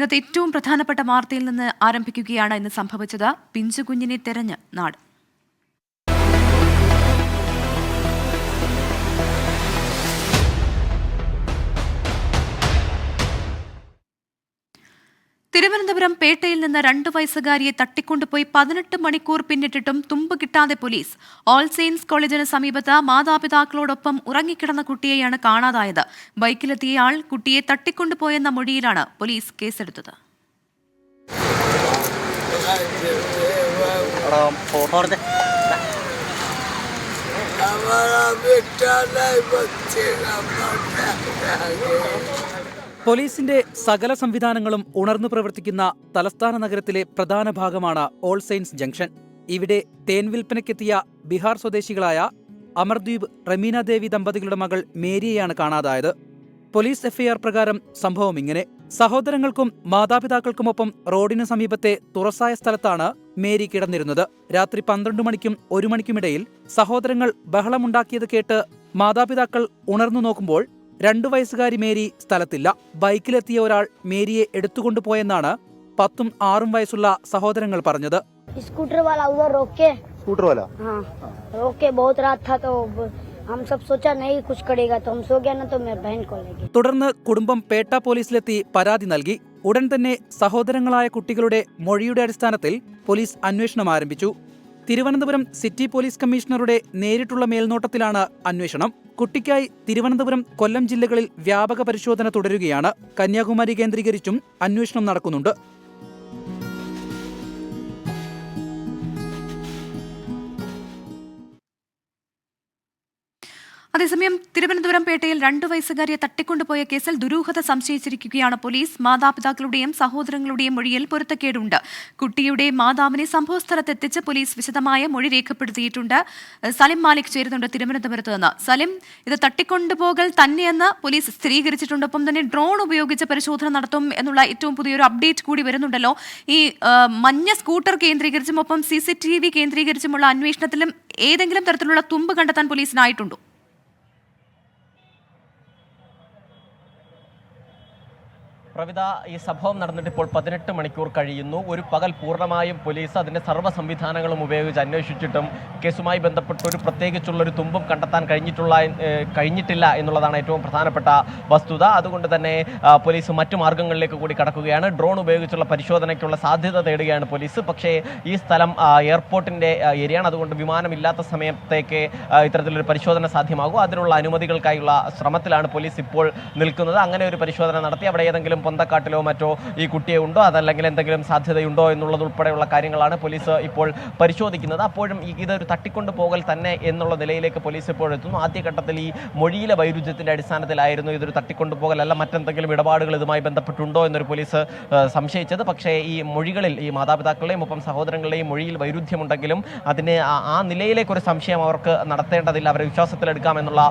ഇന്നത്തെ ഏറ്റവും പ്രധാനപ്പെട്ട വാർത്തയിൽ നിന്ന് ആരംഭിക്കുകയാണ് ഇന്ന് സംഭവിച്ചത്. പിഞ്ചുകുഞ്ഞിനെ തെരഞ്ഞ് നാട്. തിരുവനന്തപുരം പേട്ടയിൽ നിന്ന് 2 വയസ്സുകാരിയെ തട്ടിക്കൊണ്ടുപോയി 18 മണിക്കൂർ പിന്നിട്ടിട്ടും തുമ്പ് കിട്ടാതെ പോലീസ്. ഓൾ സെയിൻസ് കോളേജിന് സമീപത്ത് മാതാപിതാക്കളോടൊപ്പം ഉറങ്ങിക്കിടന്ന കുട്ടിയെയാണ് കാണാതായത്. ബൈക്കിലെത്തിയയാൾ കുട്ടിയെ തട്ടിക്കൊണ്ടുപോയെന്ന മൊഴിയിലാണ് പോലീസ് കേസെടുത്തത്. പോലീസിന്റെ സകല സംവിധാനങ്ങളും ഉണർന്നു പ്രവർത്തിക്കുന്ന തലസ്ഥാന നഗരത്തിലെ പ്രധാന ഭാഗമാണ് ഓൾ സെയിൻസ് ജംഗ്ഷൻ. ഇവിടെ തേൻ വിൽപ്പനയ്ക്കെത്തിയ ബീഹാർ സ്വദേശികളായ അമർദ്വീപ് റമീന ദേവി ദമ്പതികളുടെ മകൾ മേരിയെയാണ് കാണാതായത്. പോലീസ് എഫ്ഐആർ പ്രകാരം സംഭവം ഇങ്ങനെ: സഹോദരങ്ങൾക്കും മാതാപിതാക്കൾക്കുമൊപ്പം റോഡിന് സമീപത്തെ തുറസായ സ്ഥലത്താണ് മേരി കിടന്നിരുന്നത്. രാത്രി 12 മണിക്കും 1 മണിക്കുമിടയിൽ സഹോദരങ്ങൾ ബഹളമുണ്ടാക്കിയത് കേട്ട് മാതാപിതാക്കൾ ഉണർന്നു നോക്കുമ്പോൾ 2 വയസ്സുകാരി മേരി സ്ഥലത്തില്ല. ബൈക്കിലെത്തിയ ഒരാൾ മേരിയെ എടുത്തുകൊണ്ടുപോയെന്നാണ് 10ഉം 6ഉം വയസ്സുള്ള സഹോദരങ്ങൾ പറഞ്ഞത്. स्कूटर वाला रोक के बहुत रात था तो हम सब सोचा नहीं कुछ करेगा तो हम सो गया ना तो मेरे बहन को ले गए. തുടർന്ന് കുടുംബം പേട്ട പോലീസിലെത്തി പരാതി നൽകി. ഉടൻ തന്നെ സഹോദരങ്ങളായ കുട്ടികളുടെ മൊഴിയുടെ അടിസ്ഥാനത്തിൽ പോലീസ് അന്വേഷണം ആരംഭിച്ചു. തിരുവനന്തപുരം സിറ്റി പോലീസ് കമ്മീഷണറുടെ നേരിട്ടുള്ള മേൽനോട്ടത്തിലാണ് അന്വേഷണം. കുട്ടിക്കായി തിരുവനന്തപുരം, കൊല്ലം ജില്ലകളിൽ വ്യാപക പരിശോധന തുടരുകയാണ്. കന്യാകുമാരി കേന്ദ്രീകരിച്ചും അന്വേഷണം നടക്കുന്നുണ്ട്. അതേസമയം തിരുവനന്തപുരം പേട്ടയിൽ 2 വയസ്സുകാരിയെ തട്ടിക്കൊണ്ടുപോയ കേസിൽ ദുരൂഹത സംശയിച്ചിരിക്കുകയാണ് പോലീസ്. മാതാപിതാക്കളുടെയും സഹോദരങ്ങളുടെയും മൊഴിയിൽ പൊരുത്തക്കേടുണ്ട്. കുട്ടിയുടെ മാതാവിനെ സംഭവസ്ഥലത്തെത്തിച്ച് പോലീസ് വിശദമായ മൊഴി രേഖപ്പെടുത്തിയിട്ടുണ്ട്. സലിം മാലിക് ചേരുന്നുണ്ട് തിരുവനന്തപുരത്ത് നിന്ന്. സലിം, ഇത് തട്ടിക്കൊണ്ടുപോകൽ തന്നെയെന്ന് പോലീസ് സ്ഥിരീകരിച്ചിട്ടുണ്ട്. ഒപ്പം തന്നെ ഡ്രോൺ ഉപയോഗിച്ച് പരിശോധന നടത്തും എന്നുള്ള ഏറ്റവും പുതിയൊരു അപ്ഡേറ്റ് കൂടി വരുന്നുണ്ടല്ലോ. ഈ മഞ്ഞ സ്കൂട്ടർ കേന്ദ്രീകരിച്ചും ഒപ്പം CCTV കേന്ദ്രീകരിച്ചുമുള്ള അന്വേഷണത്തിലും ഏതെങ്കിലും തരത്തിലുള്ള തുമ്പ് കണ്ടെത്താൻ പോലീസിനായിട്ടുണ്ടോ? പ്രവിത, ഈ സംഭവം നടന്നിട്ട് ഇപ്പോൾ 18 മണിക്കൂർ കഴിയുന്നു. ഒരു പകൽ പൂർണ്ണമായും പോലീസ് അതിൻ്റെ സർവ്വ സംവിധാനങ്ങളും ഉപയോഗിച്ച് അന്വേഷിച്ചിട്ടും കേസുമായി ബന്ധപ്പെട്ട് ഒരു പ്രത്യേകിച്ചുള്ളൊരു തുമ്പും കണ്ടെത്താൻ കഴിഞ്ഞിട്ടില്ല എന്നുള്ളതാണ് ഏറ്റവും പ്രധാനപ്പെട്ട വസ്തുത. അതുകൊണ്ട് തന്നെ പോലീസ് മറ്റു മാർഗങ്ങളിലേക്ക് കൂടി കടക്കുകയാണ്. ഡ്രോൺ ഉപയോഗിച്ചുള്ള പരിശോധനയ്ക്കുള്ള സാധ്യത തേടുകയാണ് പോലീസ്. പക്ഷേ ഈ സ്ഥലം എയർപോർട്ടിൻ്റെ ഏരിയയാണ്. അതുകൊണ്ട് വിമാനമില്ലാത്ത സമയത്തേക്ക് ഇത്തരത്തിലൊരു പരിശോധന സാധ്യമാകും. അതിനുള്ള അനുമതികൾക്കായുള്ള ശ്രമത്തിലാണ് പോലീസ് ഇപ്പോൾ നിൽക്കുന്നത്. അങ്ങനെ ഒരു പരിശോധന നടത്തി അവിടെ ഏതെങ്കിലും പൊന്തക്കാട്ടിലോ മറ്റോ ഈ കുട്ടിയെ ഉണ്ടോ, അതല്ലെങ്കിൽ എന്തെങ്കിലും സാധ്യതയുണ്ടോ എന്നുള്ളതുൾപ്പെടെയുള്ള കാര്യങ്ങളാണ് പോലീസ് ഇപ്പോൾ പരിശോധിക്കുന്നത്. അപ്പോഴും ഇതൊരു തട്ടിക്കൊണ്ടുപോകൽ തന്നെ എന്നുള്ള നിലയിലേക്ക് പോലീസ് ഇപ്പോൾ എത്തുന്നു. ആദ്യഘട്ടത്തിൽ ഈ മൊഴിയിലെ വൈരുദ്ധ്യത്തിന്റെ അടിസ്ഥാനത്തിലായിരുന്നു ഇതൊരു തട്ടിക്കൊണ്ടുപോകലല്ല, മറ്റെന്തെങ്കിലും ഇടപാടുകൾ ഇതുമായി ബന്ധപ്പെട്ടുണ്ടോ എന്നൊരു പോലീസ് സംശയിച്ചത്. പക്ഷേ ഈ മൊഴികളിൽ ഈ മാതാപിതാക്കളുടെയും ഒപ്പം സഹോദരങ്ങളുടെയും മൊഴിയിൽ വൈരുദ്ധ്യമുണ്ടെങ്കിലും അതിന് ആ നിലയിലേക്കൊരു സംശയം അവർക്ക് നടത്തേണ്ടതില്ല, അവരെ വിശ്വാസത്തിലെടുക്കാമെന്നുള്ള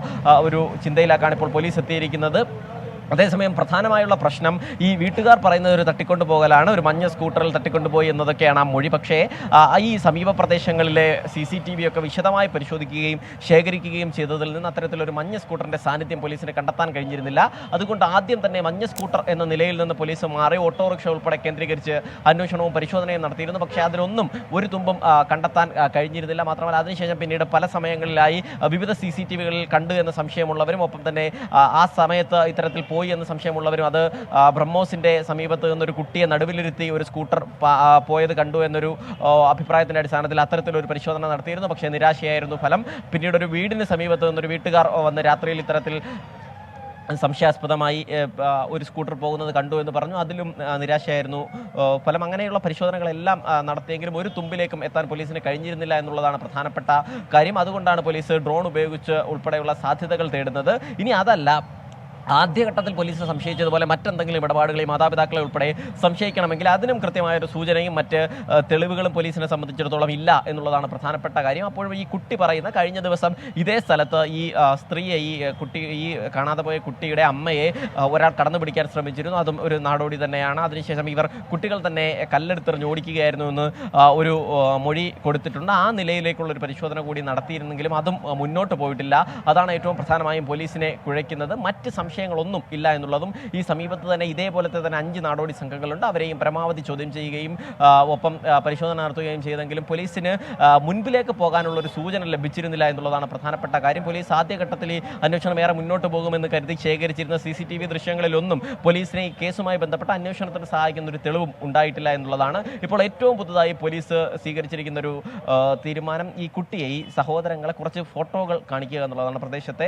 ഒരു ചിന്തയിലേക്കാണ് ഇപ്പോൾ പോലീസ് എത്തിയിരിക്കുന്നത്. അതേസമയം പ്രധാനമായുള്ള പ്രശ്നം ഈ വീട്ടുകാർ പറയുന്നത് ഒരു തട്ടിക്കൊണ്ടുപോകലാണ്, ഒരു മഞ്ഞ സ്കൂട്ടറിൽ തട്ടിക്കൊണ്ടുപോയി എന്നതൊക്കെയാണ് ആ മൊഴി. പക്ഷേ ഈ സമീപ പ്രദേശങ്ങളിലെ CCTV ഒക്കെ വിശദമായി പരിശോധിക്കുകയും ശേഖരിക്കുകയും ചെയ്തതിൽ നിന്ന് അത്തരത്തിലൊരു മഞ്ഞ സ്കൂട്ടറിൻ്റെ സാന്നിധ്യം പോലീസിന് കണ്ടെത്താൻ കഴിഞ്ഞിരുന്നില്ല. അതുകൊണ്ട് ആദ്യം തന്നെ മഞ്ഞ സ്കൂട്ടർ എന്ന നിലയിൽ നിന്ന് പോലീസ് മാറി ഓട്ടോറിക്ഷ ഉൾപ്പെടെ കേന്ദ്രീകരിച്ച് അന്വേഷണവും പരിശോധനയും നടത്തിയിരുന്നു. പക്ഷേ അതിലൊന്നും ഒരു തുമ്പും കണ്ടെത്താൻ കഴിഞ്ഞിരുന്നില്ല. മാത്രമല്ല അതിനുശേഷം പിന്നീട് പല സമയങ്ങളിലായി വിവിധ CCTVകളിൽ കണ്ടു എന്ന് സംശയമുള്ളവരും ഒപ്പം തന്നെ ആ സമയത്ത് ഇത്തരത്തിൽ പോയി എന്ന് സംശയമുള്ളവരും അത് ബ്രഹ്മോസിന്റെ സമീപത്ത് നിന്നൊരു കുട്ടിയെ നടുവിലിരുത്തി ഒരു സ്കൂട്ടർ പോയത് കണ്ടു എന്നൊരു അഭിപ്രായത്തിന്റെ അടിസ്ഥാനത്തിൽ അത്തരത്തിലൊരു പരിശോധന നടത്തിയിരുന്നു. പക്ഷേ നിരാശയായിരുന്നു ഫലം. പിന്നീട് ഒരു വീടിന് സമീപത്ത് നിന്നൊരു വീട്ടുകാർ വന്ന് രാത്രിയിൽ ഇത്തരത്തിൽ സംശയാസ്പദമായി ഒരു സ്കൂട്ടർ പോകുന്നത് കണ്ടു എന്ന് പറഞ്ഞു. അതിലും നിരാശയായിരുന്നു ഫലം. അങ്ങനെയുള്ള പരിശോധനകളെല്ലാം നടത്തിയെങ്കിലും ഒരു തുമ്പിലേക്കും എത്താൻ പോലീസിന് കഴിഞ്ഞിരുന്നില്ല എന്നുള്ളതാണ് പ്രധാനപ്പെട്ട കാര്യം. അതുകൊണ്ടാണ് പോലീസ് ഡ്രോൺ ഉപയോഗിച്ച് ഉൾപ്പെടെയുള്ള സാധ്യതകൾ തേടുന്നത്. ഇനി അതല്ല, ആദ്യഘട്ടത്തിൽ പോലീസ് സംശയിച്ചതുപോലെ മറ്റെന്തെങ്കിലും ഇടപാടുകളെ മാതാപിതാക്കളെ ഉൾപ്പെടെ സംശയിക്കണമെങ്കിൽ അതിനും കൃത്യമായൊരു സൂചനയും മറ്റ് തെളിവുകളും പോലീസിനെ സംബന്ധിച്ചിടത്തോളം ഇല്ല എന്നുള്ളതാണ് പ്രധാനപ്പെട്ട കാര്യം. അപ്പോഴും ഈ കുട്ടി പറയുന്ന കഴിഞ്ഞ ദിവസം ഇതേ സ്ഥലത്ത് ഈ സ്ത്രീയെ ഈ കാണാതെ പോയ കുട്ടിയുടെ അമ്മയെ ഒരാൾ കടന്നു പിടിക്കാൻ ശ്രമിച്ചിരുന്നു. അതും ഒരു നാടോടി തന്നെയാണ്. അതിനുശേഷം ഇവർ കുട്ടികൾ തന്നെ കല്ലെടുത്തെറിഞ്ഞ് ഓടിക്കുകയായിരുന്നു എന്ന് ഒരു മൊഴി കൊടുത്തിട്ടുണ്ട്. ആ നിലയിലേക്കുള്ളൊരു പരിശോധന കൂടി നടത്തിയിരുന്നെങ്കിലും അതും മുന്നോട്ട് പോയിട്ടില്ല. അതാണ് ഏറ്റവും പ്രധാനമായും പോലീസിനെ കുഴയ്ക്കുന്നത്. മറ്റ് സംശയങ്ങളൊന്നും ഇല്ല എന്നുള്ളതും ഈ സമീപത്ത് തന്നെ ഇതേപോലത്തെ തന്നെ 5 നാടോടി സംഘങ്ങളുണ്ട്. അവരെയും പരമാവധി ചോദ്യം ചെയ്യുകയും ഒപ്പം പരിശോധന നടത്തുകയും ചെയ്തെങ്കിലും പോലീസിന് മുൻപിലേക്ക് പോകാനുള്ള ഒരു സൂചന ലഭിച്ചിരുന്നില്ല എന്നുള്ളതാണ് പ്രധാനപ്പെട്ട കാര്യം. പോലീസ് ആദ്യഘട്ടത്തിൽ ഈ അന്വേഷണം ഏറെ മുന്നോട്ട് പോകുമെന്ന് കരുതി ശേഖരിച്ചിരുന്ന CCTV ദൃശ്യങ്ങളിലൊന്നും പോലീസിനെ ഈ കേസുമായി ബന്ധപ്പെട്ട അന്വേഷണത്തിന് സഹായിക്കുന്ന ഒരു തെളിവും ഉണ്ടായിട്ടില്ല എന്നുള്ളതാണ്. ഇപ്പോൾ ഏറ്റവും പുതുതായി പോലീസ് സ്വീകരിച്ചിരിക്കുന്ന ഒരു തീരുമാനം ഈ കുട്ടിയെ, ഈ സഹോദരങ്ങളെ കുറച്ച് ഫോട്ടോകൾ കാണിക്കുക എന്നുള്ളതാണ്. പ്രദേശത്തെ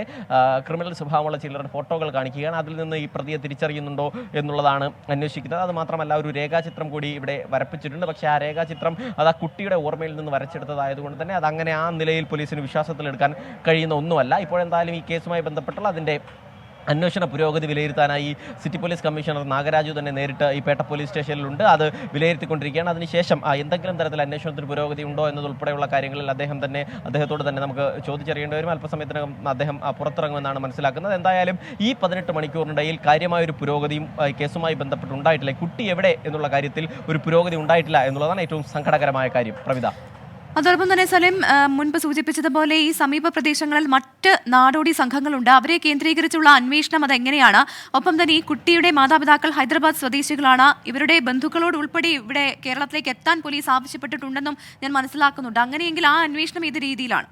ക്രിമിനൽ സ്വഭാവമുള്ള ചിലരുടെ ഫോട്ടോകൾ കാണിക്കുകയാണ്. അതിൽ നിന്ന് ഈ പ്രതിയെ തിരിച്ചറിയുന്നുണ്ടോ എന്നുള്ളതാണ് അന്വേഷിക്കുന്നത്. അത് മാത്രമല്ല ഒരു രേഖാചിത്രം കൂടി ഇവിടെ വരപ്പിച്ചിട്ടുണ്ട്. പക്ഷേ ആ രേഖാചിത്രം അത് ആ കുട്ടിയുടെ ഓർമ്മയിൽ നിന്ന് വരച്ചെടുത്തതായതുകൊണ്ട് തന്നെ അതങ്ങനെ ആ നിലയിൽ പോലീസിന് വിശ്വാസത്തിലെടുക്കാൻ കഴിയുന്ന ഒന്നുമല്ല. ഇപ്പോഴെന്തായാലും ഈ കേസുമായി ബന്ധപ്പെട്ടുള്ള അതിൻ്റെ അന്വേഷണ പുരോഗതി വിലയിരുത്താനായി സിറ്റി പോലീസ് കമ്മീഷണർ നാഗരാജു തന്നെ നേരിട്ട് ഈ പേട്ട പോലീസ് സ്റ്റേഷനിലുണ്ട്. അത് വിലയിരുത്തിക്കൊണ്ടിരിക്കുകയാണ്. അതിനുശേഷം എന്തെങ്കിലും തരത്തിൽ അന്വേഷണത്തിന് പുരോഗതി ഉണ്ടോ എന്നതുൾപ്പെടെയുള്ള കാര്യങ്ങളിൽ അദ്ദേഹത്തോട് തന്നെ നമുക്ക് ചോദിച്ചറിയേണ്ടി വരും. അല്പസമയത്തിനകം അദ്ദേഹം പുറത്തിറങ്ങുമെന്നാണ് മനസ്സിലാക്കുന്നത്. എന്തായാലും ഈ 18 മണിക്കൂറിനിടയിൽ കാര്യമായൊരു പുരോഗതിയും കേസുമായി ബന്ധപ്പെട്ട് ഉണ്ടായിട്ടില്ല. കുട്ടി എവിടെ എന്നുള്ള കാര്യത്തിൽ ഒരു പുരോഗതി ഉണ്ടായിട്ടില്ല എന്നുള്ളതാണ് ഏറ്റവും സങ്കടകരമായ കാര്യം. പ്രവിധ, അതോടൊപ്പം തന്നെ സലിം മുൻപ് സൂചിപ്പിച്ചതുപോലെ ഈ സമീപ പ്രദേശങ്ങളിൽ മറ്റ് നാടോടി സംഘങ്ങളുണ്ട്. അവരെ കേന്ദ്രീകരിച്ചുള്ള അന്വേഷണം അതെങ്ങനെയാണ്? ഒപ്പം തന്നെ ഈ കുട്ടിയുടെ മാതാപിതാക്കൾ ഹൈദരാബാദ് സ്വദേശികളാണ്. ഇവരുടെ ബന്ധുക്കളോട് ഉൾപ്പെടെ ഇവിടെ കേരളത്തിലേക്ക് എത്താൻ പോലീസ് ആവശ്യപ്പെട്ടിട്ടുണ്ടെന്നും ഞാൻ മനസ്സിലാക്കുന്നുണ്ട്. അങ്ങനെയെങ്കിൽ ആ അന്വേഷണം ഏത് രീതിയിലാണ്?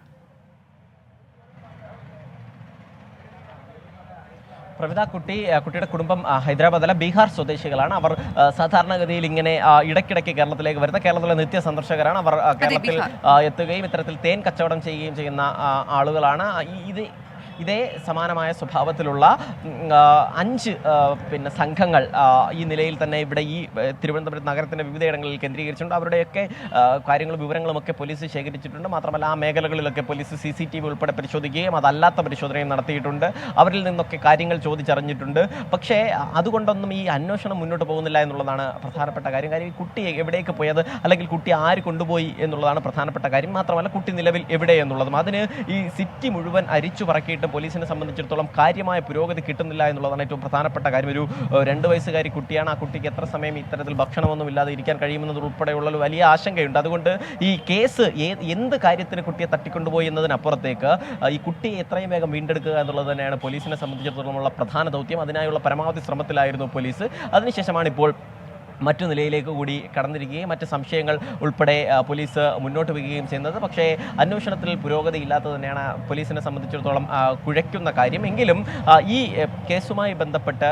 പ്രവിധ, കുട്ടിയുടെ കുടുംബം ഹൈദരാബാദല്ല, ബീഹാർ സ്വദേശികളാണ്. അവർ സാധാരണഗതിയിൽ ഇങ്ങനെ ഇടയ്ക്കിടയ്ക്ക് കേരളത്തിലേക്ക് വരുന്ന കേരളത്തിലെ നിത്യ സന്ദർശകരാണ്. അവർ കേരളത്തിൽ എത്തുകയും ഇത്തരത്തിൽ തേൻ കച്ചവടം ചെയ്യുകയും ചെയ്യുന്ന ആളുകളാണ്. ഇതേ സമാനമായ സ്വഭാവത്തിലുള്ള 5 സംഘങ്ങൾ ഈ നിലയിൽ തന്നെ ഇവിടെ ഈ തിരുവനന്തപുരം നഗരത്തിൻ്റെ വിവിധയിടങ്ങളിൽ കേന്ദ്രീകരിച്ചിട്ടുണ്ട്. അവരുടെയൊക്കെ കാര്യങ്ങളും വിവരങ്ങളുമൊക്കെ പോലീസ് ശേഖരിച്ചിട്ടുണ്ട്. മാത്രമല്ല ആ മേഖലകളിലൊക്കെ പോലീസ് CCTV ഉൾപ്പെടെ പരിശോധിക്കുകയും അതല്ലാത്ത പരിശോധനയും നടത്തിയിട്ടുണ്ട്. അവരിൽ നിന്നൊക്കെ കാര്യങ്ങൾ ചോദിച്ചറിഞ്ഞിട്ടുണ്ട്. പക്ഷേ അതുകൊണ്ടൊന്നും ഈ അന്വേഷണം മുന്നോട്ട് പോകുന്നില്ല എന്നുള്ളതാണ് പ്രധാനപ്പെട്ട കാര്യം. ഈ കുട്ടി എവിടേക്ക് പോയത്, അല്ലെങ്കിൽ കുട്ടി ആര് കൊണ്ടുപോയി എന്നുള്ളതാണ് പ്രധാനപ്പെട്ട കാര്യം. മാത്രമല്ല കുട്ടി നിലവിൽ എവിടെ എന്നുള്ളതും. അതിന് ഈ സിറ്റി മുഴുവൻ അരിച്ചു പറക്കിയിട്ട് പോലീസിനെ സംബന്ധിച്ചിടത്തോളം കാര്യമായ പുരോഗതി കിട്ടുന്നില്ല എന്നുള്ളതാണ് ഏറ്റവും പ്രധാനപ്പെട്ട കാര്യം. ഒരു 2 വയസ്സുകാരി കുട്ടിയാണ്. ആ കുട്ടിക്ക് എത്ര സമയം ഇത്തരത്തിൽ ഭക്ഷണമൊന്നും ഇല്ലാതെ ഇരിക്കാൻ കഴിയുമെന്നതുൾപ്പെടെയുള്ള ഒരു വലിയ ആശങ്കയുണ്ട്. അതുകൊണ്ട് ഈ കേസ് എന്ത് കാര്യത്തിന് കുട്ടിയെ തട്ടിക്കൊണ്ടുപോയി എന്നതിനപ്പുറത്തേക്ക് ഈ കുട്ടിയെ എത്രയും വേഗം വീണ്ടെടുക്കുക എന്നുള്ളത് തന്നെയാണ് പോലീസിനെ സംബന്ധിച്ചിടത്തോളമുള്ള പ്രധാന ദൗത്യം. അതിനായുള്ള പരമാവധി ശ്രമത്തിലായിരുന്നു പോലീസ്. അതിനുശേഷമാണ് ഇപ്പോൾ മറ്റു നിലയിലേക്ക് കൂടി കടന്നിരിക്കുകയും മറ്റ് സംശയങ്ങൾ ഉൾപ്പെടെ പോലീസ് മുന്നോട്ട് വയ്ക്കുകയും ചെയ്യുന്നത്. പക്ഷേ അന്വേഷണത്തിൽ പുരോഗതി ഇല്ലാത്തത് തന്നെയാണ് പോലീസിനെ സംബന്ധിച്ചിടത്തോളം കുഴയ്ക്കുന്ന കാര്യം. എങ്കിലും ഈ കേസുമായി ബന്ധപ്പെട്ട്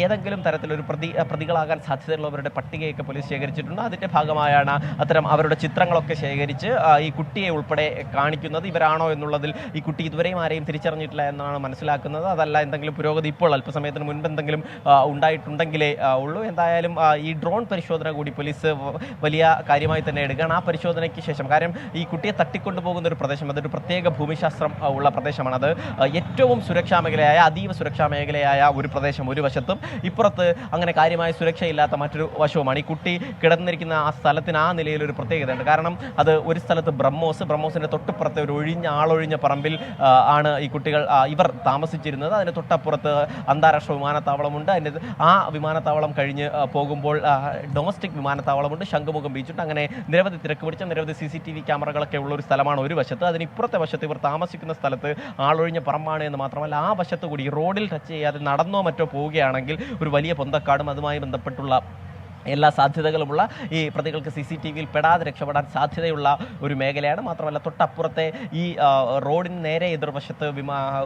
ഏതെങ്കിലും തരത്തിലൊരു പ്രതികളാകാൻ സാധ്യതയുള്ളവരുടെ പട്ടികയൊക്കെ പോലീസ് ശേഖരിച്ചിട്ടുണ്ട്. അതിൻ്റെ ഭാഗമായാണ് അത്തരം അവരുടെ ചിത്രങ്ങളൊക്കെ ശേഖരിച്ച് ഈ കുട്ടിയെ ഉൾപ്പെടെ കാണിക്കുന്നത്. ഇവരാണോ എന്നുള്ളതിൽ ഈ കുട്ടി ഇതുവരെയും ആരെയും തിരിച്ചറിഞ്ഞിട്ടില്ല എന്നാണ് മനസ്സിലാക്കുന്നത്. അതല്ല എന്തെങ്കിലും പുരോഗതി ഇപ്പോൾ അല്പസമയത്തിന് മുൻപ് എന്തെങ്കിലും ഉണ്ടായിട്ടുണ്ടെങ്കിലേ ഉള്ളൂ. എന്തായാലും ഈ ഡ്രോൺ പരിശോധന കൂടി പോലീസ് വലിയ കാര്യമായി തന്നെ എടുക്കുകയാണ്. ആ പരിശോധനയ്ക്ക് ശേഷം, കാരണം ഈ കുട്ടിയെ തട്ടിക്കൊണ്ടുപോകുന്ന ഒരു പ്രദേശം, അതൊരു പ്രത്യേക ഭൂമിശാസ്ത്രം ഉള്ള പ്രദേശമാണ്. അത് ഏറ്റവും സുരക്ഷാ മേഖലയായ, അതീവ സുരക്ഷാ മേഖലയായ ഒരു പ്രദേശം ഒരു വശത്തും, ഇപ്പുറത്ത് അങ്ങനെ കാര്യമായ സുരക്ഷയില്ലാത്ത മറ്റൊരു വശവുമാണ്. ഈ കുട്ടി കിടന്നിരിക്കുന്ന ആ സ്ഥലത്തിന് ആ നിലയിലൊരു പ്രത്യേകതയുണ്ട്. കാരണം അത് ഒരു സ്ഥലത്ത് ബ്രഹ്മോസിൻ്റെ തൊട്ടുപുറത്തെ ഒരു ആളൊഴിഞ്ഞ പറമ്പിൽ ആണ് ഈ കുട്ടികൾ ഇവർ താമസിച്ചിരുന്നത്. അതിന് തൊട്ടപ്പുറത്ത് അന്താരാഷ്ട്ര വിമാനത്താവളമുണ്ട്. ആ വിമാനത്താവളം കഴിഞ്ഞ് പോകുമ്പോൾ ഡൊമസ്റ്റിക് വിമാനത്താവളമുണ്ട്, ശംഖുമുഖം ബീച്ചുണ്ട്. അങ്ങനെ നിരവധി തിരക്ക് പിടിച്ച നിരവധി CCTV ക്യാമറകളൊക്കെ ഉള്ള ഒരു സ്ഥലമാണ് ഒരു വശത്ത്. അതിന് ഇപ്പുറത്തെ വശത്ത് ഇവർ താമസിക്കുന്ന സ്ഥലത്ത് ആളൊഴിഞ്ഞ പറമ്പാണ് എന്ന് മാത്രമല്ല ആ വശത്ത് കൂടി റോഡിൽ ടച്ച് ചെയ്യാതെ നടന്നോ മറ്റോ പോവുകയാണെങ്കിൽ ഒരു വലിയ പൊന്തക്കാടും അതുമായി ബന്ധപ്പെട്ടുള്ള എല്ലാ സാധ്യതകളുമുള്ള ഈ പ്രതികൾക്ക് CCTVയിൽ പെടാതെ രക്ഷപ്പെടാൻ സാധ്യതയുള്ള ഒരു മേഖലയാണ്. മാത്രമല്ല തൊട്ടപ്പുറത്തെ ഈ റോഡിന് നേരെ എതിർവശത്ത്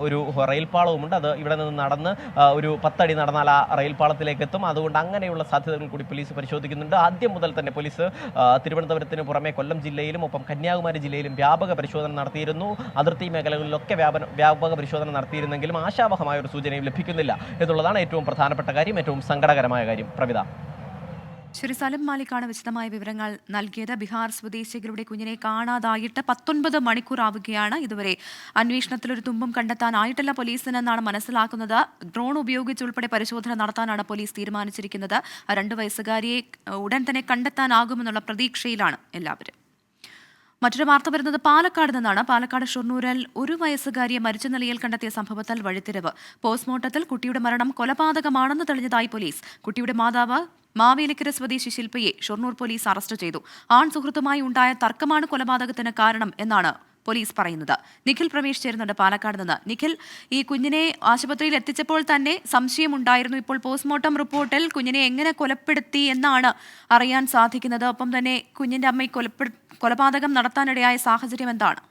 ഒരു റെയിൽപാളവുമുണ്ട്. അത് ഇവിടെ നിന്ന് നടന്ന് ഒരു 10 അടി നടന്നാൽ ആ റെയിൽപാളത്തിലേക്ക് എത്തും. അതുകൊണ്ട് അങ്ങനെയുള്ള സാധ്യതകൾ കൂടി പോലീസ് പരിശോധിക്കുന്നുണ്ട്. ആദ്യം മുതൽ തന്നെ പോലീസ് തിരുവനന്തപുരത്തിന് പുറമെ കൊല്ലം ജില്ലയിലും ഒപ്പം കന്യാകുമാരി ജില്ലയിലും വ്യാപക പരിശോധന നടത്തിയിരുന്നു. അതിർത്തി മേഖലകളിലൊക്കെ വ്യാപക പരിശോധന നടത്തിയിരുന്നെങ്കിലും ആശാവഹമായ ഒരു സൂചനയും ലഭിക്കുന്നില്ല എന്നുള്ളതാണ് ഏറ്റവും പ്രധാനപ്പെട്ട കാര്യം, ഏറ്റവും സങ്കടകരമായ കാര്യം. പ്രവിധ. ശരി, സലിം മാലിക്കാണ് വിശദമായ വിവരങ്ങൾ നൽകിയത്. ബീഹാർ സ്വദേശികളുടെ കുഞ്ഞിനെ കാണാതായിട്ട് 19 മണിക്കൂർ ആവുകയാണ്. ഇതുവരെ അന്വേഷണത്തിൽ ഒരു തുമ്പും കണ്ടെത്താനായിട്ടില്ല പോലീസിനെന്നാണ് മനസ്സിലാക്കുന്നത്. ഡ്രോൺ ഉപയോഗിച്ചുൾപ്പെടെ പരിശോധന നടത്താനാണ് പോലീസ് തീരുമാനിച്ചിരിക്കുന്നത്. 2 വയസ്സുകാരിയെ ഉടൻ തന്നെ കണ്ടെത്താനാകുമെന്നുള്ള പ്രതീക്ഷയിലാണ് എല്ലാവരും. മറ്റൊരു വാർത്ത വരുന്നത് പാലക്കാട് നിന്നാണ്. പാലക്കാട് ഷൊർണൂരിൽ 1 വയസ്സുകാരിയെ മരിച്ച നിലയിൽ കണ്ടെത്തിയ സംഭവത്തിൽ വഴിത്തിരിവ്. പോസ്റ്റ്മോർട്ടത്തിൽ കുട്ടിയുടെ മരണം കൊലപാതകമാണെന്ന് തെളിഞ്ഞതായി പോലീസ്. കുട്ടിയുടെ മാതാവ് മാവേലിക്കര സ്വദേശി ശില്പയെ ഷൊർണൂർ പോലീസ് അറസ്റ്റ് ചെയ്തു. ആൺ സുഹൃത്തുമായി ഉണ്ടായ തർക്കമാണ് കൊലപാതകത്തിന് കാരണം എന്നാണ് പോലീസ് പറയുന്നത്. നിഖിൽ പ്രമേഷ് ചേരുന്നുണ്ട് പാലക്കാട് നിന്ന്. നിഖിൽ, ഈ കുഞ്ഞിനെ ആശുപത്രിയിൽ എത്തിച്ചപ്പോൾ തന്നെ സംശയമുണ്ടായിരുന്നു. ഇപ്പോൾ പോസ്റ്റ്മോർട്ടം റിപ്പോർട്ടിൽ കുഞ്ഞിനെ എങ്ങനെ കൊലപ്പെടുത്തി എന്നാണ് അറിയാൻ സാധിക്കുന്നത്. ഒപ്പം തന്നെ കുഞ്ഞിന്റെ അമ്മ കൊലപാതകം നടത്താനിടയായ സാഹചര്യം എന്താണ്?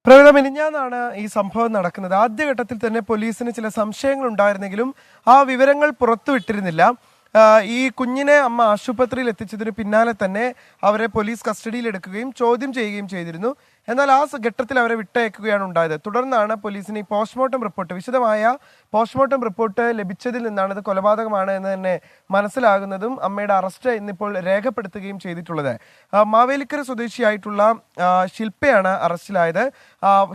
പ്രവിധ മിനിഞ്ഞാന്നാണ് ഈ സംഭവം നടക്കുന്നത്. ആദ്യഘട്ടത്തിൽ തന്നെ പോലീസിന് ചില സംശയങ്ങൾ ഉണ്ടായിരുന്നെങ്കിലും ആ വിവരങ്ങൾ പുറത്തുവിട്ടിരുന്നില്ല. ഈ കുഞ്ഞിനെ അമ്മ ആശുപത്രിയിൽ എത്തിച്ചതിന് പിന്നാലെ തന്നെ അവരെ പോലീസ് കസ്റ്റഡിയിൽ എടുക്കുകയും ചോദ്യം ചെയ്യുകയും ചെയ്തിരുന്നു. എന്നാൽ ആ ഘട്ടത്തിൽ അവരെ വിട്ടയക്കുകയാണ് ഉണ്ടായത്. തുടർന്നാണ് പോലീസിന് ഈ പോസ്റ്റ്മോർട്ടം റിപ്പോർട്ട്, വിശദമായ പോസ്റ്റ്മോർട്ടം റിപ്പോർട്ട് ലഭിച്ചതിൽ നിന്നാണ് ഇത് കൊലപാതകമാണ് എന്ന് തന്നെ മനസ്സിലാകുന്നതും അമ്മയുടെ അറസ്റ്റ് ഇന്നിപ്പോൾ രേഖപ്പെടുത്തുകയും ചെയ്തിട്ടുള്ളത്. മാവേലിക്കര സ്വദേശിയായിട്ടുള്ള ശില്പയാണ് അറസ്റ്റിലായത്.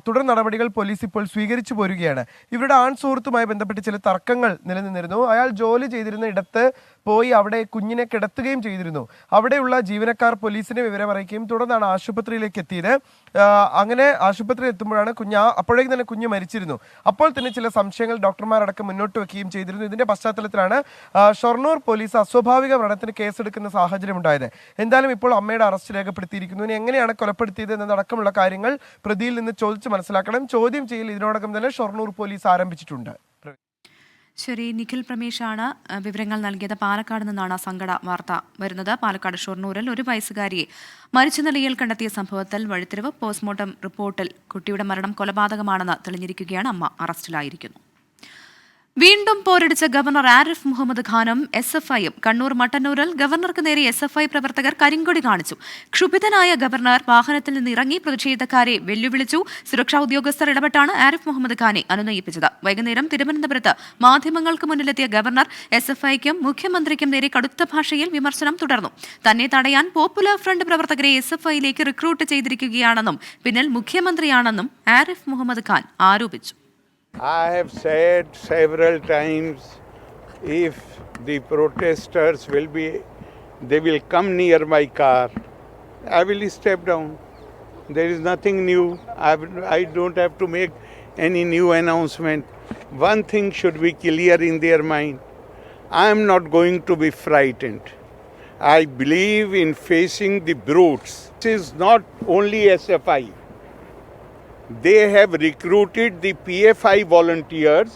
തുടർ നടപടികൾ പോലീസ് ഇപ്പോൾ സ്വീകരിച്ചു പോരുകയാണ്. ഇവരുടെ ആൺ സുഹൃത്തുമായി ബന്ധപ്പെട്ട് ചില തർക്കങ്ങൾ നിലനിന്നിരുന്നു. അയാൾ ജോലി ചെയ്തിരുന്ന ഇടത്ത് പോയി അവിടെ കുഞ്ഞിനെ കിടത്തുകയും ചെയ്തിരുന്നു. അവിടെയുള്ള ജീവനക്കാർ പോലീസിനെ വിവരമറിയിക്കുകയും തുടർന്നാണ് ആശുപത്രിയിലേക്ക് എത്തിയത്. അങ്ങനെ ആശുപത്രിയിൽ എത്തുമ്പോഴാണ് അപ്പോഴേക്കും തന്നെ കുഞ്ഞ് മരിച്ചിരുന്നു. അപ്പോൾ തന്നെ ചില സംശയങ്ങൾ ഡോക്ടർമാരടക്കം മുന്നോട്ട് വെക്കുകയും ചെയ്തിരുന്നു. ഇതിന്റെ പശ്ചാത്തലത്തിലാണ് ഷൊർണൂർ പോലീസ് അസ്വാഭാവിക മരണത്തിന് കേസെടുക്കുന്ന സാഹചര്യം ഉണ്ടായത്. എന്തായാലും ഇപ്പോൾ അമ്മയുടെ അറസ്റ്റ് രേഖപ്പെടുത്തിയിരിക്കുന്നു. ഇനി എങ്ങനെയാണ് കൊലപ്പെടുത്തിയത് എന്നതടക്കമുള്ള കാര്യങ്ങൾ പ്രതിയിൽ നിന്ന് ചോദിച്ച് മനസ്സിലാക്കണം. ചോദ്യം ചെയ്യൽ ഇതിനോടകം തന്നെ ഷൊർണൂർ പോലീസ് ആരംഭിച്ചിട്ടുണ്ട്. ശരി, നിഖിൽ പ്രമേഷാണ് വിവരങ്ങൾ നൽകിയത്. പാലക്കാട് നിന്നാണ് സങ്കട വാർത്ത വരുന്നത്. പാലക്കാട് ഷൊർണൂരിൽ 1 വയസ്സുകാരിയെ മരിച്ച നിലയിൽ കണ്ടെത്തിയ സംഭവത്തിൽ വഴിത്തിരിവ്. പോസ്റ്റ്മോർട്ടം റിപ്പോർട്ടിൽ കുട്ടിയുടെ മരണം കൊലപാതകമാണെന്ന് തെളിഞ്ഞിരിക്കുകയാണ്. അമ്മ അറസ്റ്റിലായിരിക്കുന്നു. വീണ്ടും പോരടിച്ച ഗവർണർ ആരിഫ് മുഹമ്മദ് ഖാനും SFIയും കണ്ണൂർ മട്ടന്നൂരിൽ ഗവർണർക്ക് നേരെ SFI പ്രവർത്തകർ കരിങ്കൊടി കാണിച്ചു. ക്ഷുഭിതനായ ഗവർണർ വാഹനത്തിൽ നിന്ന് ഇറങ്ങി പ്രതിഷേധക്കാരെ വെല്ലുവിളിച്ചു. സുരക്ഷാ ഉദ്യോഗസ്ഥർ ഇടപെട്ടാണ് ആരിഫ് മുഹമ്മദ് ഖാനെ അനുനയിപ്പിച്ചത്. വൈകുന്നേരം തിരുവനന്തപുരത്ത് മാധ്യമങ്ങൾക്ക് മുന്നിലെത്തിയ ഗവർണർ SFIക്കും മുഖ്യമന്ത്രിക്കും നേരെ കടുത്ത ഭാഷയിൽ വിമർശനം തുടർന്നു. തന്നെ തടയാൻ പോപ്പുലർ ഫ്രണ്ട് പ്രവർത്തകരെ SFIയിലേക്ക് റിക്രൂട്ട് ചെയ്തിരിക്കുകയാണെന്നും പിന്നിൽ മുഖ്യമന്ത്രിയാണെന്നും ആരിഫ് മുഹമ്മദ് ഖാൻ ആരോപിച്ചു. I have said several times, if the protesters they will come near my car, I will step down. There is nothing new. I don't have to make any new announcement. One thing should be clear in their mind. I am not going to be frightened. I believe in facing the brutes. This is not only SFI. They have recruited the PFI volunteers,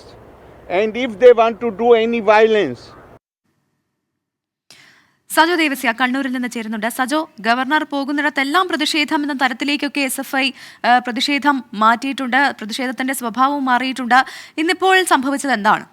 and if they want to do any violence. Sajo Devasya കണ്ണൂരിൽ നിന്ന് ചേരുന്നുണ്ട്. Sajo, governor പോകുന്നിടത്തെല്ലാം പ്രതിഷേധം എന്ന തരത്തിലേക്കൊക്കെ SFI പ്രതിഷേധം മാറ്റിയിട്ടുണ്ട്. പ്രതിഷേധത്തിന്റെ സ്വഭാവവും മാറിയിട്ടുണ്ട്. ഇന്നിപ്പോൾ സംഭവിച്ചത് എന്താണ്?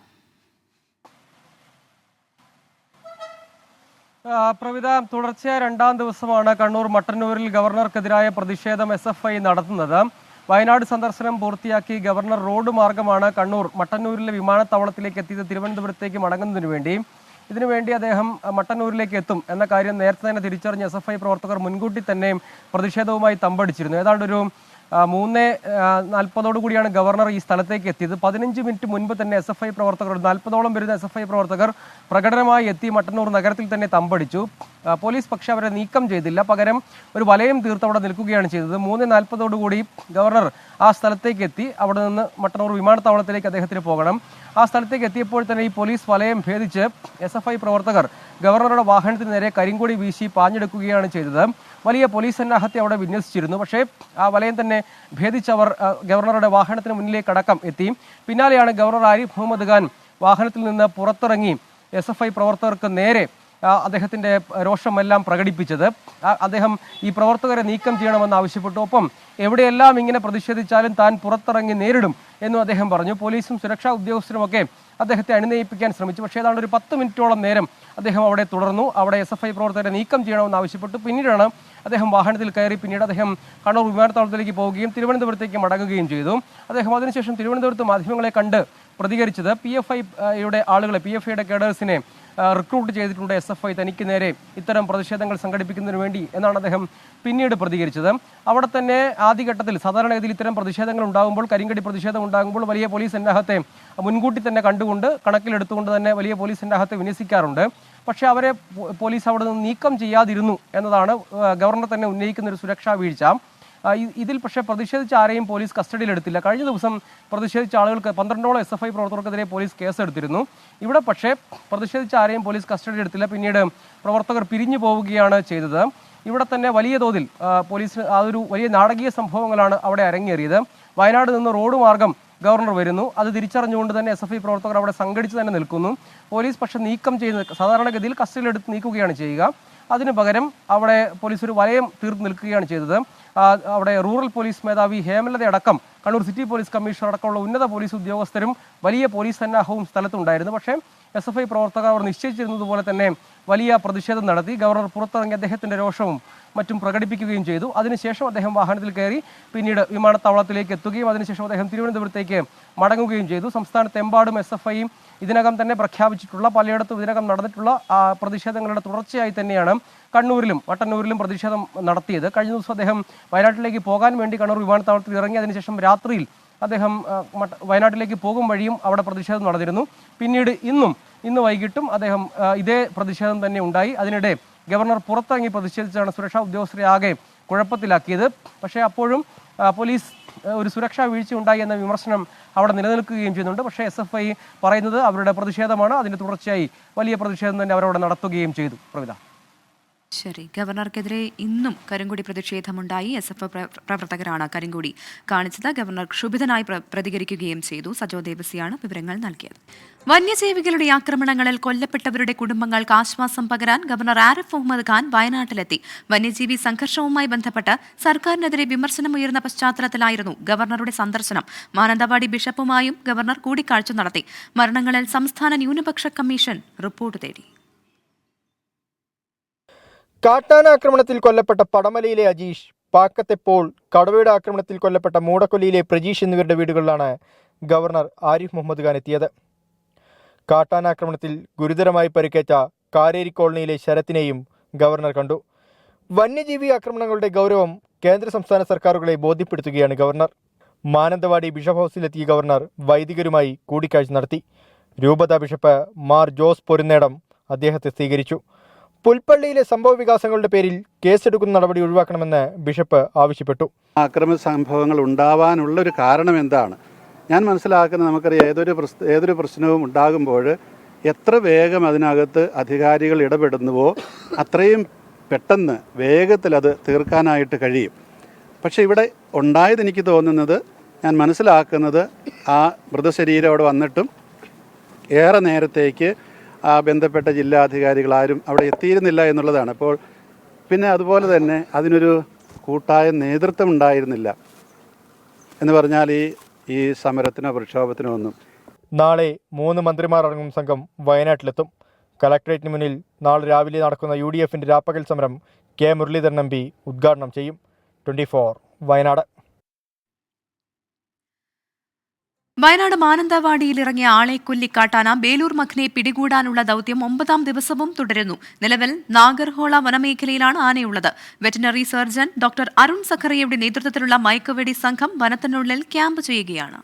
പ്രവിധ, തുടർച്ചയായ 2ാം ദിവസമാണ് കണ്ണൂർ മട്ടന്നൂരിൽ ഗവർണർക്കെതിരായ പ്രതിഷേധം SFI നടത്തുന്നത്. വയനാട് സന്ദർശനം പൂർത്തിയാക്കി ഗവർണർ റോഡ് മാർഗമാണ് കണ്ണൂർ മട്ടന്നൂരിലെ വിമാനത്താവളത്തിലേക്ക് എത്തിയത്. തിരുവനന്തപുരത്തേക്ക് മടങ്ങുന്നതിനു വേണ്ടി ഇതിനുവേണ്ടി അദ്ദേഹം മട്ടന്നൂരിലേക്ക് എത്തും എന്ന കാര്യം നേരത്തെ തന്നെ തിരിച്ചറിഞ്ഞ SFI പ്രവർത്തകർ മുൻകൂട്ടി തന്നെ പ്രതിഷേധവുമായി തമ്പടിച്ചിരുന്നു. ഏതാണ്ട് ഒരു 3:40 ഗവർണർ ഈ സ്ഥലത്തേക്ക് എത്തിയത്. 15 മിനിറ്റ് മുൻപ് തന്നെ SFI പ്രവർത്തകർ 40ഓളം വരുന്ന SFI പ്രവർത്തകർ പ്രകടനമായി എത്തി മട്ടന്നൂർ നഗരത്തിൽ തന്നെ തമ്പടിച്ചു. പോലീസ് പക്ഷേ അവരെ നീക്കം ചെയ്തില്ല. പകരം ഒരു വലയം തീർത്ത് അവിടെ നിൽക്കുകയാണ് ചെയ്തത്. 3:40 ഗവർണർ ആ സ്ഥലത്തേക്ക് എത്തി. അവിടെ നിന്ന് മട്ടന്നൂർ വിമാനത്താവളത്തിലേക്ക് അദ്ദേഹത്തിന് പോകണം. ആ സ്ഥലത്തേക്ക് എത്തിയപ്പോൾ തന്നെ ഈ പോലീസ് വലയം ഭേദിച്ച് SFI പ്രവർത്തകർ ഗവർണറുടെ വാഹനത്തിന് നേരെ കരിങ്കൊടി വീശി പാഞ്ഞെടുക്കുകയാണ് ചെയ്തത്. വലിയ പോലീസ് സന്നാഹത്തെ അവിടെ വിന്യസിച്ചിരുന്നു. പക്ഷേ ആ വലയം തന്നെ ഭേദിച്ചവർ ഗവർണറുടെ വാഹനത്തിന് മുന്നിലേക്ക് അടക്കം എത്തി. പിന്നാലെയാണ് ഗവർണർ ആരിഫ് മുഹമ്മദ് ഖാൻ വാഹനത്തിൽ നിന്ന് പുറത്തിറങ്ങി SFI പ്രവർത്തകർക്ക് നേരെ അദ്ദേഹത്തിൻ്റെ രോഷമെല്ലാം പ്രകടിപ്പിച്ചത്. അദ്ദേഹം ഈ പ്രവർത്തകരെ നീക്കം ചെയ്യണമെന്ന് ആവശ്യപ്പെട്ടു. ഒപ്പം എവിടെയെല്ലാം ഇങ്ങനെ പ്രതിഷേധിച്ചാലും താൻ പുറത്തിറങ്ങി നേരിടും എന്നും അദ്ദേഹം പറഞ്ഞു. പോലീസും സുരക്ഷാ ഉദ്യോഗസ്ഥരുമൊക്കെ അദ്ദേഹത്തെ അനുനയിപ്പിക്കാൻ ശ്രമിച്ചു. പക്ഷേ ഏതാണ്ട് ഒരു 10 മിനിറ്റോളം നേരം അദ്ദേഹം അവിടെ തുടർന്നു. അവിടെ SFI പ്രവർത്തകരെ നീക്കം ചെയ്യണമെന്ന് ആവശ്യപ്പെട്ടു. പിന്നീടാണ് അദ്ദേഹം വാഹനത്തിൽ കയറി. പിന്നീട് അദ്ദേഹം കണ്ണൂർ വിമാനത്താവളത്തിലേക്ക് പോവുകയും തിരുവനന്തപുരത്തേക്ക് മടങ്ങുകയും ചെയ്തു. അദ്ദേഹം അതിനുശേഷം തിരുവനന്തപുരത്ത് മാധ്യമങ്ങളെ കണ്ട് പ്രതികരിച്ചത് PFIയുടെ ആളുകളെ, PFIയുടെ കേഡേഴ്സിനെ റിക്രൂട്ട് ചെയ്തിട്ടുണ്ട് SFI തനിക്ക് നേരെ ഇത്തരം പ്രതിഷേധങ്ങൾ സംഘടിപ്പിക്കുന്നതിന് വേണ്ടി എന്നാണ് അദ്ദേഹം പിന്നീട് പ്രതികരിച്ചത്. അവിടെ തന്നെ ആദ്യഘട്ടത്തിൽ സാധാരണഗതിയിൽ ഇത്തരം പ്രതിഷേധങ്ങൾ ഉണ്ടാകുമ്പോൾ, കരിങ്കടി പ്രതിഷേധം ഉണ്ടാകുമ്പോൾ വലിയ പോലീസ് സന്നാഹത്തെ മുൻകൂട്ടി തന്നെ കണ്ടുകൊണ്ട് കണക്കിലെടുത്തുകൊണ്ട് തന്നെ വലിയ പോലീസ് സന്നാഹത്തെ വിന്യസിക്കാറുണ്ട്. പക്ഷേ അവരെ പോലീസ് അവിടെ നിന്ന് നീക്കം ചെയ്യാതിരുന്നു എന്നതാണ് ഗവർണർ തന്നെ ഉന്നയിക്കുന്ന ഒരു സുരക്ഷാ വീഴ്ച. ഇതിൽ പക്ഷേ പ്രതിഷേധിച്ച ആരെയും പോലീസ് കസ്റ്റഡിയിലെടുത്തില്ല. കഴിഞ്ഞ ദിവസം പ്രതിഷേധിച്ച ആളുകൾക്ക് 12ഓളം SFI പ്രവർത്തകർക്കെതിരെ പോലീസ് കേസെടുത്തിരുന്നു. ഇവിടെ പക്ഷേ പ്രതിഷേധിച്ച ആരെയും പോലീസ് കസ്റ്റഡിയിലെടുത്തില്ല. പിന്നീട് പ്രവർത്തകർ പിരിഞ്ഞു പോവുകയാണ് ചെയ്തത്. ഇവിടെ തന്നെ വലിയ തോതിൽ പോലീസിന് അതൊരു വലിയ നാടകീയ സംഭവങ്ങളാണ് അവിടെ അരങ്ങേറിയത്. വയനാട് നിന്ന് റോഡ് മാർഗം ഗവർണർ വരുന്നു. അത് തിരിച്ചറിഞ്ഞുകൊണ്ട് തന്നെ SFI പ്രവർത്തകർ അവിടെ സംഘടിച്ച് തന്നെ നിൽക്കുന്നു. പോലീസ് പക്ഷെ നീക്കം ചെയ്യുന്നത് സാധാരണഗതിയിൽ കസ്റ്റഡിയിലെടുത്ത് നീക്കുകയാണ് ചെയ്യുക. അതിനു പകരം അവിടെ പോലീസ് ഒരു വലയം തീർത്ത് നിൽക്കുകയാണ് ചെയ്തത്. അവിടെ റൂറൽ പോലീസ് മേധാവി ഹേമലത അടക്കം കണ്ണൂർ സിറ്റി പോലീസ് കമ്മീഷണർ അടക്കമുള്ള ഉന്നത പോലീസ് ഉദ്യോഗസ്ഥരും വലിയ പോലീസ് സന്നാഹവും സ്ഥലത്തുണ്ടായിരുന്നു. പക്ഷേ SFI പ്രവർത്തകർ അവർ നിശ്ചയിച്ചിരുന്നതുപോലെ തന്നെ വലിയ പ്രതിഷേധം നടത്തി. ഗവർണർ പുറത്തിറങ്ങി അദ്ദേഹത്തിന്റെ രോഷവും മറ്റും പ്രകടിപ്പിക്കുകയും ചെയ്തു. അതിനുശേഷം അദ്ദേഹം വാഹനത്തിൽ കയറി പിന്നീട് വിമാനത്താവളത്തിലേക്ക് എത്തുകയും അതിനുശേഷം അദ്ദേഹം തിരുവനന്തപുരത്തേക്ക് മടങ്ങുകയും ചെയ്തു. സംസ്ഥാനത്തെമ്പാടും SFI ഇതിനകം തന്നെ പ്രഖ്യാപിച്ചിട്ടുള്ള പലയിടത്തും ഇതിനകം നടന്നിട്ടുള്ള പ്രതിഷേധങ്ങളുടെ തുടർച്ചയായി തന്നെയാണ് കണ്ണൂരിലും മട്ടന്നൂരിലും പ്രതിഷേധം നടത്തിയത്. കഴിഞ്ഞ ദിവസം അദ്ദേഹം വയനാട്ടിലേക്ക് പോകാൻ വേണ്ടി കണ്ണൂർ വിമാനത്താവളത്തിൽ ഇറങ്ങി. അതിനുശേഷം രാത്രിയിൽ അദ്ദേഹം വയനാട്ടിലേക്ക് പോകും വഴിയും അവിടെ പ്രതിഷേധം നടന്നിരുന്നു. പിന്നീട് ഇന്ന് വൈകിട്ടും അദ്ദേഹം ഇതേ പ്രതിഷേധം തന്നെ ഉണ്ടായി. അതിനിടെ ഗവർണർ പുറത്തിറങ്ങി പ്രതിഷേധിച്ചാണ് സുരക്ഷാ ഉദ്യോഗസ്ഥരെ ആകെ കുഴപ്പത്തിലാക്കിയത്. പക്ഷേ അപ്പോഴും പോലീസ് ഒരു സുരക്ഷാ വീഴ്ച ഉണ്ടായി എന്ന വിമർശനം അവിടെ നിലനിൽക്കുകയും ചെയ്യുന്നുണ്ട്. പക്ഷേ SFI പറയുന്നത് അവരുടെ പ്രതിഷേധമാണ്. അതിന്റെ തുടർച്ചയായി വലിയ പ്രതിഷേധം തന്നെ അവരവിടെ നടത്തുകയും ചെയ്തു. പ്രവിധ. ശരി, ഗവർണർക്കെതിരെ ഇന്നും കരിങ്കൊടി പ്രതിഷേധമുണ്ടായി. SFI പ്രവർത്തകരാണ് കരിങ്കൊടി കാണിച്ചത്. ഗവർണർ ക്ഷുഭിതനായി പ്രതികരിക്കുകയും ചെയ്തു. സജോ ദേവസിയാണ് വിവരങ്ങൾ നൽകിയത്. വന്യജീവികളുടെ ആക്രമണങ്ങളിൽ കൊല്ലപ്പെട്ടവരുടെ കുടുംബങ്ങൾക്ക് ആശ്വാസം പകരാൻ ഗവർണർ ആരിഫ് മുഹമ്മദ് ഖാൻ വയനാട്ടിലെത്തി. വന്യജീവി സംഘർഷവുമായി ബന്ധപ്പെട്ട് സർക്കാരിനെതിരെ വിമർശനമുയർന്ന പശ്ചാത്തലത്തിലായിരുന്നു ഗവർണറുടെ സന്ദർശനം. മാനന്തവാടി ബിഷപ്പുമായും ഗവർണർ കൂടിക്കാഴ്ച നടത്തി. മരണങ്ങളിൽ സംസ്ഥാന ന്യൂനപക്ഷ കമ്മീഷൻ റിപ്പോർട്ട് തേടി. കാട്ടാനാക്രമണത്തിൽ കൊല്ലപ്പെട്ട പടമലയിലെ അജീഷ്, പാക്കത്തെ പോൾ, കടവയുടെ ആക്രമണത്തിൽ കൊല്ലപ്പെട്ട മൂടക്കൊല്ലിയിലെ പ്രജീഷ് എന്നിവരുടെ വീടുകളിലാണ് ഗവർണർ ആരിഫ് മുഹമ്മദ് ഖാൻ എത്തിയത്. കാട്ടാനാക്രമണത്തിൽ ഗുരുതരമായി പരിക്കേറ്റ കാരേരി കോളനിയിലെ ശരത്തിനെയും ഗവർണർ കണ്ടു. വന്യജീവി ആക്രമണങ്ങളുടെ ഗൗരവം കേന്ദ്ര സംസ്ഥാന സർക്കാരുകളെ ബോധ്യപ്പെടുത്തുകയാണ് ഗവർണർ. മാനന്തവാടി ബിഷപ്പ് ഹൗസിലെത്തിയ ഗവർണർ വൈദികരുമായി കൂടിക്കാഴ്ച നടത്തി. രൂപതാ ബിഷപ്പ് മാർ ജോസ് പൊരുന്നേടം അദ്ദേഹത്തെ സ്വീകരിച്ചു. പുൽപ്പള്ളിയിലെ സംഭവ വികാസങ്ങളുടെ പേരിൽ കേസെടുക്കുന്ന നടപടി ഒഴിവാക്കണമെന്ന് ബിഷപ്പ് ആവശ്യപ്പെട്ടു. അക്രമ സംഭവങ്ങൾ ഉണ്ടാവാനുള്ള ഒരു കാരണം എന്താണ്? ഞാൻ മനസ്സിലാക്കുന്നത്, നമുക്കറിയാം, ഏതൊരു പ്രശ്നവും ഉണ്ടാകുമ്പോൾ എത്ര വേഗം അതിനകത്ത് അധികാരികൾ ഇടപെടുന്നുവോ അത്രയും പെട്ടെന്ന് വേഗത്തിൽ അത് തീർക്കാനായിട്ട് കഴിയും. പക്ഷേ ഇവിടെ ഉണ്ടായത് എനിക്ക് തോന്നുന്നത്, ഞാൻ മനസ്സിലാക്കുന്നത്, ആ മൃതശരീരം അവിടെ വന്നിട്ടും ഏറെ നേരത്തേക്ക് ബന്ധപ്പെട്ട ജില്ലാധികാരികൾ ആരും അവിടെ എത്തിയിരുന്നില്ല എന്നുള്ളതാണ്. അപ്പോൾ പിന്നെ അതുപോലെ തന്നെ അതിനൊരു കൂട്ടായ നേതൃത്വം ഉണ്ടായിരുന്നില്ല എന്ന് പറഞ്ഞാൽ ഈ സമരത്തിനോ പ്രക്ഷോഭത്തിനോ ഒന്നും. നാളെ 3 മന്ത്രിമാർ അടങ്ങും സംഘം വയനാട്ടിലെത്തും. കലക്ട്രേറ്റിന് മുന്നിൽ നാളെ രാവിലെ നടക്കുന്ന UDFന്റെ രാപ്പകൽ സമരം കെ മുരളീധരൻ MP ഉദ്ഘാടനം ചെയ്യും. 24 വയനാട്. വയനാട് മാനന്തവാടിയിൽ ഇറങ്ങിയ ആളെ കൊല്ലിക്കാട്ടാന ബേലൂർ മഖനെ പിടികൂടാനുള്ള ദൌത്യം 9ാം ദിവസവും തുടരുന്നു. നിലവിൽ നാഗർഹോള വനമേഖലയിലാണ് ആനയുള്ളത്. വെറ്ററിനറി സർജൻ ഡോക്ടർ അരുൺ സഖറിയയുടെ നേതൃത്വത്തിലുള്ള മയക്കുവെടി സംഘം വനത്തിനുള്ളിൽ ക്യാമ്പ് ചെയ്യുകയാണ്.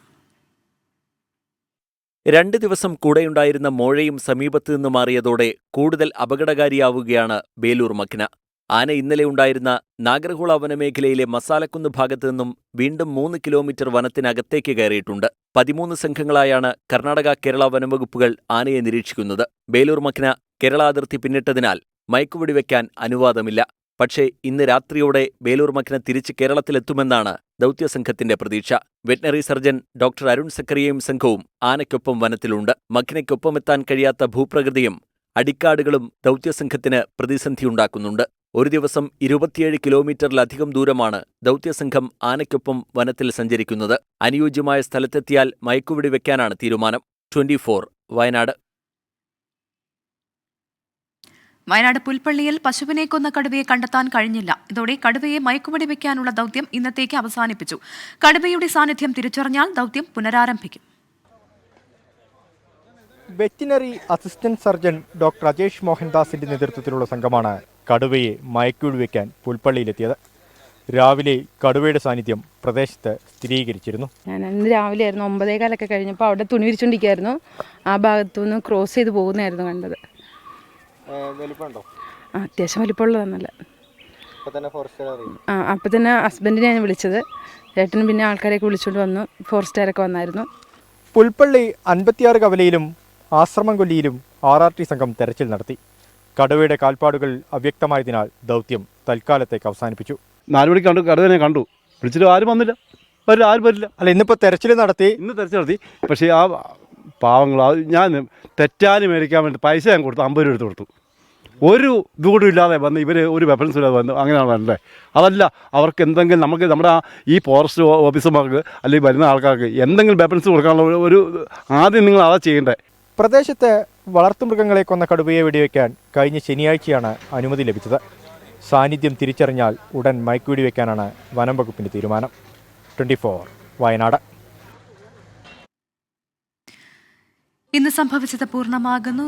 2 ദിവസം കൂടെയുണ്ടായിരുന്ന മോഴയും സമീപത്തു നിന്ന് മാറിയതോടെ കൂടുതൽ അപകടകാരിയാവുകയാണ് ബേലൂർ മഖ്ന. ആന ഇന്നലെ ഉണ്ടായിരുന്ന നാഗർഹോള വനമേഖലയിലെ മസാലക്കുന്ന് ഭാഗത്തു നിന്നും വീണ്ടും 3 കിലോമീറ്റർ വനത്തിനകത്തേക്ക് കയറിയിട്ടുണ്ട്. 13 സംഘങ്ങളായാണ് കർണാടക കേരള വനംവകുപ്പുകൾ ആനയെ നിരീക്ഷിക്കുന്നത്. ബേലൂർ മഖ്ന കേരള അതിർത്തി പിന്നിട്ടതിനാൽ മയക്കുവെടി വയ്ക്കാൻ അനുവാദമില്ല. പക്ഷേ ഇന്ന് രാത്രിയോടെ ബേലൂർ മഖ്ന തിരിച്ച് കേരളത്തിലെത്തുമെന്നാണ് ദൗത്യസംഘത്തിന്റെ പ്രതീക്ഷ. വെറ്ററിനറി സർജൻ ഡോക്ടർ അരുൺ സക്കറിയയും സംഘവും ആനയ്ക്കൊപ്പം വനത്തിലുണ്ട്. മഖ്നയ്ക്കൊപ്പമെത്താൻ കഴിയാത്ത ഭൂപ്രകൃതിയും അടിക്കാടുകളും ദൗത്യസംഘത്തിന് പ്രതിസന്ധിയുണ്ടാക്കുന്നുണ്ട്. ഒരു ദിവസം 27 കിലോമീറ്ററിലധികം ദൂരമാണ് ദൗത്യസംഘം ആനയ്ക്കൊപ്പം വനത്തിൽ സഞ്ചരിക്കുന്നത്. അനുയോജ്യമായ സ്ഥലത്തെത്തിയാൽ മയക്കുവെടി വെക്കാനാണ് തീരുമാനം. 24 വയനാട്. വയനാട് പുൽപ്പള്ളിയിൽ പശുവിനെ കൊന്ന കടുവയെ കണ്ടെത്താൻ കഴിഞ്ഞില്ല. ഇതോടെ കടുവയെ മയക്കുവെടി വെക്കാനുള്ള ദൌത്യം ഇന്നത്തേക്ക് അവസാനിപ്പിച്ചു. കടുവയുടെ സാന്നിധ്യം തിരിച്ചറിഞ്ഞാൽ ദൌത്യം പുനരാരംഭിക്കും. Veterinary assistant surgeon doctor Ajesh മോഹൻദാസിന്റെ നേതൃത്വത്തിലുള്ള സംഘമാണ് കടുവയെ മയക്കുവെടി വയ്ക്കാൻ പുൽപ്പള്ളിയിലെത്തിയത്. രാവിലെ കടുവയുടെ സാന്നിധ്യം പ്രദേശത്ത് സ്ഥിരീകരിച്ചിരുന്നു. ഞാൻ ഇന്ന് രാവിലെ ആയിരുന്നു 9:15 കഴിഞ്ഞപ്പോൾ അവിടെ തുണി വിരിച്ചുകൊണ്ടിരിക്കുകയായിരുന്നു. ആ ഭാഗത്തുനിന്ന് ക്രോസ് ചെയ്ത് പോകുന്നതായിരുന്നു കണ്ടത്. അത്യാവശ്യം വലിപ്പമുള്ളതാണല്ല. അപ്പം തന്നെ ഹസ്ബൻഡിനെ ഞാൻ വിളിച്ചത്. ചേട്ടനും പിന്നെ ആൾക്കാരെയൊക്കെ വിളിച്ചുകൊണ്ട് വന്നു. ഫോറസ്റ്റുകാരൊക്കെ വന്നായിരുന്നു. പുൽപ്പള്ളി 56 കവലയിലും ആശ്രമംകൊല്ലിയിലും RRT സംഘം തെരച്ചിൽ നടത്തി. കടുവയുടെ കാൽപ്പാടുകൾ അവ്യക്തമായതിനാൽ ദൗത്യം തൽക്കാലത്തേക്ക് അവസാനിപ്പിച്ചു. 4 മണിക്ക് കടുവനെ കണ്ടു, വിളിച്ചിട്ട് ആരും വന്നില്ല, ആരും വരില്ല. അല്ല, ഇന്നിപ്പോൾ തെരച്ചിൽ നടത്തി. തെരച്ചിൽ നടത്തി. പക്ഷേ ആ പാവങ്ങൾ, ഞാൻ തെറ്റാന് മേടിക്കാൻ വേണ്ടി പൈസ ഞാൻ കൊടുത്തു, 50 രൂപ എടുത്ത് കൊടുത്തു. ഒരു ഇതുകൂടും ഇല്ലാതെ വന്ന് ഇവർ ഒരു വെപ്പൺസ് ഇല്ലാതെ വന്ന് അങ്ങനെയാണ് വരണ്ടേ? അതല്ല, അവർക്ക് എന്തെങ്കിലും നമ്മുടെ ഈ ഫോറസ്റ്റ് ഓഫീസർമാർക്ക് അല്ലെങ്കിൽ വരുന്ന ആൾക്കാർക്ക് എന്തെങ്കിലും വെപ്പൺസ് കൊടുക്കാനുള്ള ഒരു ആദ്യം നിങ്ങൾ അതാ ചെയ്യേണ്ടേ. പ്രദേശത്ത് വളർത്തുമൃഗങ്ങളെ കൊന്ന കടുവയെ വെടിവെക്കാൻ കഴിഞ്ഞ ശനിയാഴ്ചയാണ് അനുമതി ലഭിച്ചത്. സാന്നിധ്യം തിരിച്ചറിഞ്ഞാൽ ഉടൻ മയക്കുവെടി വയ്ക്കാനാണ് വനം വകുപ്പിന്റെ തീരുമാനം. 24 വയനാട്. ഇന്ന് സംഭവിച്ചത് പൂർണ്ണമാകുന്നു.